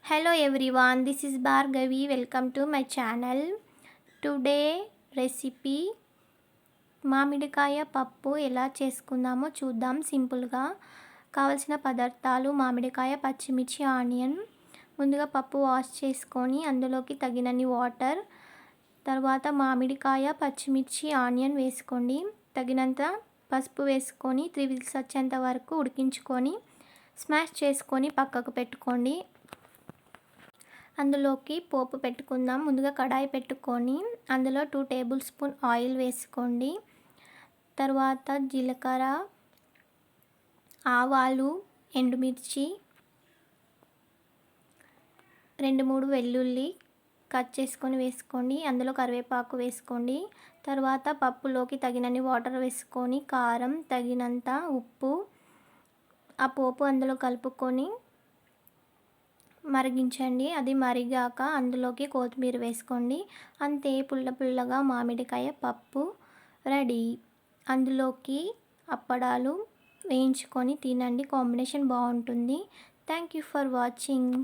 Hello everyone, this is Bhargavi. Welcome to my channel. Today recipe మామిడికాయ పప్పు ఎలా చేసుకుందామో చూద్దాం. సింపుల్గా కావలసిన పదార్థాలు మామిడికాయ, పచ్చిమిర్చి, ఆనియన్. ముందుగా పప్పు వాష్ చేసుకొని అందులోకి తగినన్ని వాటర్, తర్వాత మామిడికాయ, పచ్చిమిర్చి, ఆనియన్ వేసుకోండి. తగినంత పసుపు వేసుకొని 3 విజిల్స్ వచ్చేంత వరకు ఉడికించుకొని స్మాష్ చేసుకొని పక్కకు పెట్టుకోండి. అందులోకి పోపు పెట్టుకుందాం. ముందుగా కడాయి పెట్టుకొని అందులో 2 టేబుల్ స్పూన్ ఆయిల్ వేసుకోండి. తర్వాత జీలకర్ర, ఆవాలు, ఎండుమిర్చి, 2-3 వెల్లుల్లి కట్ చేసుకొని వేసుకోండి. అందులో కరివేపాకు వేసుకోండి. తర్వాత పప్పులోకి తగినన్ని వాటర్ వేసుకొని కారం, తగినంత ఉప్పు, ఆ పోపు అందులో కలుపుకొని మరిగించండి. అది మరిగాక అందులోకి కొత్తిమీర వేసుకోండి. అంతే, పుల్లగా మామిడికాయ పప్పు రెడీ. అందులోకి అప్పడాలు వేయించుకొని తినండి, కాంబినేషన్ బాగుంటుంది. Thank you for watching.